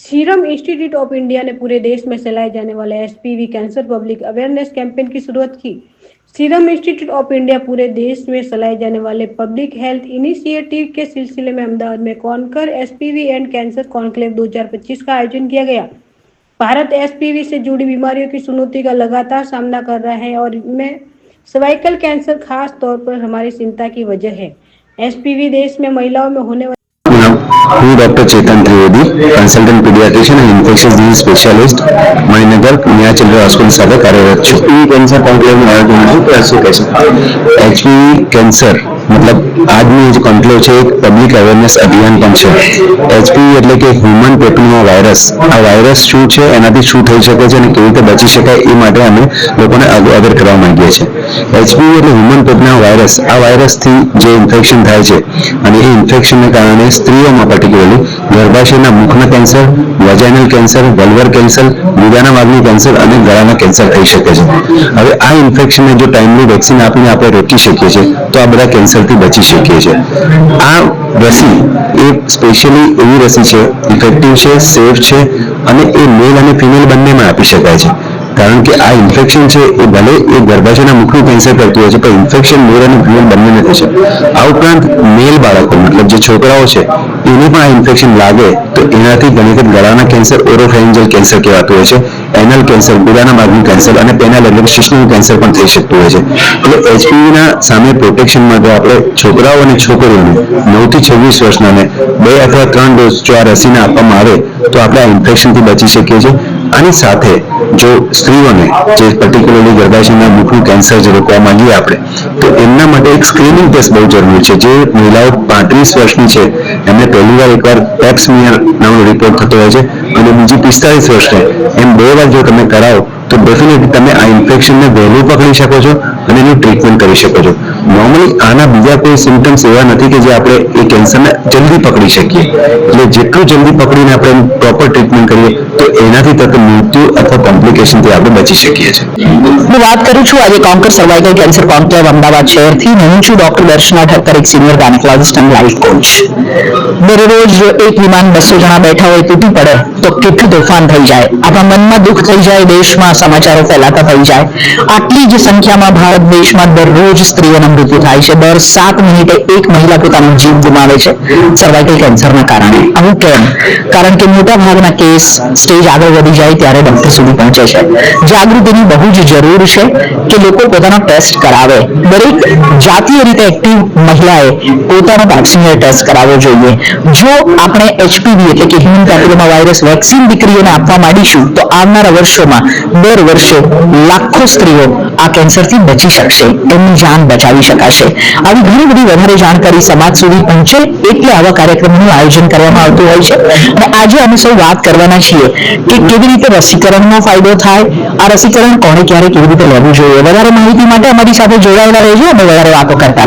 Serum institute of India ने पूरे देश में चलाए जाने वाले HPV cancer public awareness campaign की शुरुआत की। सीरम इंस्टीट्यूट ऑफ इंडिया पूरे देश में चलाए जाने वाले पब्लिक हेल्थ इनिशिएटिव के सिलसिले में अहमदाबाद में conquer HPV and cancer conclave 2025 का आयोजन किया गया। भारत एचपीवी से जुड़ी बीमारियों की चुनौती का लगातार सामना कर रहा है और इनमें सर्वाइकल कैंसर खास तौर पर हमारी चिंता की वजह है। एचपीवी देश में महिलाओं में होने वाले હું ડોક્ટર ચેતન ત્રિવેદી, કન્સલ્ટન્ટ પીડિયાટ્રિશિયન અને ઇન્ફેક્શિયસ ડિઝીઝ સ્પેશિયાલિસ્ટ, મણિનગર ન્યા ચિલ્ડ્રન હોસ્પિટલ સાથે કાર્યરત છું। ई कैंसर कॉन्क्लेव आयोजन શું કહેશે? એચપીવી કેન્સર મતલબ આજની જે કોન્ક્લેવ છે એક પબ્લિક અવેરનેસ અભિયાન પણ છે। એચપીવી એટલે કે હ્યુમન પેપિલોમા વાયરસ, આ વાયરસ શું છે, એનાથી શું થઈ શકે છે અને કેવી રીતે બચી શકાય એ માટે અમે લોકોને અવેર કરવા માંગીએ છીએ। એચપીવી એટલે હ્યુમન પેપિલોમા વાયરસ, આ વાયરસથી જે ઇન્ફેક્શન થાય છે અને એ ઇન્ફેક્શનને કારણે સ્ત્રીઓમાં પર્ટિક્યુલરલી ગર્ભાશયના મુખના cancer, vaginal cancer, vulvar cancer, ગુદાના ભાગનું કેન્સર અને ગળાના કેન્સર થઈ શકે છે। હવે આ ઇન્ફેક્શનને જો ટાઈમલી વેક્સિન આપીને આપણે રોકી શકીએ છીએ તો આ બધા કેન્સરથી બચી શકીએ છીએ। આ રસી એ સ્પેશિયલી એવી રસી છે, ઇફેક્ટિવ છે, સેફ છે અને એ મેલ અને ફિમેલ બંનેમાં આપી શકાય છે। કારણ કે આ ઇન્ફેક્શન છે એ ભલે એ ગર્ભાશયના મુખનું કેન્સર કરતું હોય છે પણ ઇન્ફેક્શન મેલ અને ફિમેલ બંનેને થશે। આ ઉપરાંત મેલ બાળકો મતલબ જે છોકરાઓ છે એને પણ આ ઇન્ફેક્શન લાગે તો એનાથી ઘણી વખત ગળાના કેન્સર ઓરોફેરિંજલ કેન્સર કહેવાતું હોય છે, એનલ કેન્સર, ગુદાના ભાગનું કેન્સર અને પેનલ એટલે શિશ્નનું કેન્સર પણ થઈ શકતું હોય છે। એટલે એચપીવીના સામે પ્રોટેક્શન માટે આપણે છોકરાઓ અને છોકરીઓને 9 થી 26 વર્ષનાને 2 અથવા 3 ડોઝ જો આ રસીને આપવામાં આવે તો આપણે આ ઇન્ફેક્શનથી બચી શકીએ છીએ। આની સાથે જો સ્ત્રીઓને જે પર્ટિક્યુલરલી ગર્ભાશયના મુખનું કેન્સર જે રોકવા માંગીએ આપણે તો એમના માટે એક સ્ક્રીનિંગ ટેસ્ટ બહુ જરૂરી છે। જે મહિલાઓ 35 વર્ષની છે એમને પહેલી વાર એકવાર પેપ સ્મિયર નામનો રિપોર્ટ થતો હોય છે અને બીજી 45 વર્ષને એમ 2 વાર જો તમે કરાવો તો ડેફિનેટલી તમે આ ઇન્ફેક્શનને વહેલું પકડી શકો છો અને એનું ટ્રીટમેન્ટ કરી શકો છો। નોર્મલી આના બીજા કોઈ સિમ્ટમ્સ એવા નથી કે જે આપણે એ કેન્સરને જલ્દી પકડી શકીએ, એટલે જેટલું જલ્દી પકડીને આપણે પ્રોપર ટ્રીટમેન્ટ કરીએ તો એનાથી થતું મૃત્યુ અથવા કોમ્પ્લિકેશનથી આપણે બચી શકીએ છીએ। હું વાત કરું છું આજે conquer cervical cancer conclave Ahmedabad શહેરથી। હું છું ડોક્ટર દર્શના ઠક્કર, એક સિનિયર ગાયનેકોલોજિસ્ટ અને લાઈફ કોચ। દરરોજ એક વિમાન 200 જણા બેઠા હોય તૂટી પડે તો કેટલું તોફાન થઈ જાય, આપણા મનમાં દુઃખ થઈ જાય, દેશમાં સમાચારો ફેલાતા થઈ જાય। આટલી જ સંખ્યામાં ભારત દેશમાં દરરોજ સ્ત્રીઓના મૃત્યુ થાય છે। દર 7 મિનિટે એક મહિલા પોતાનો જીવ ગુમાવે છે સર્વાઇકલ કેન્સરના કારણે। આવું કેમ? કારણ કે મોટા ભાગના કેસ સ્ટેજ આગળ વધી જાય ત્યારે ડોક્ટર સુધી પહોંચે છે। જાગૃતિની બહુ જ જરૂર છે કે લોકો પોતાનો ટેસ્ટ કરાવે। દરેક જાતીય રીતે એક્ટિવ મહિલાએ પોતાનો પેપ્સમિયર ટેસ્ટ કરાવવો જોઈએ। જો આપણે એચપીવી એટલે કે હ્યુમન પેપિલોમા વાયરસ વેક્સિન દીકરીઓને આપવા માંડીશું તો આવનારા વર્ષોમાં દર વર્ષે લાખો સ્ત્રીઓ આ કેન્સરથી બચી શકશે, એમની જાન બચાવી શકાશે। આવી ઘણી બધી વધારે જાણકારી સમાજ સુધી પહોંચે એટલે આવા કાર્યક્રમોનું આયોજન કરવામાં આવતું હોય છે। અને આજે અમે સૌ વાત કરવાના છીએ કે કેવી રીતે રસીકરણનો ફાયદો થાય, આ રસીકરણ કોણે ક્યારે કેવી રીતે લેવું જોઈએ। વધારે માહિતી માટે અમારી સાથે જોડાયેલા રહેજો અને વધારે વાતો કરતા રહેજો।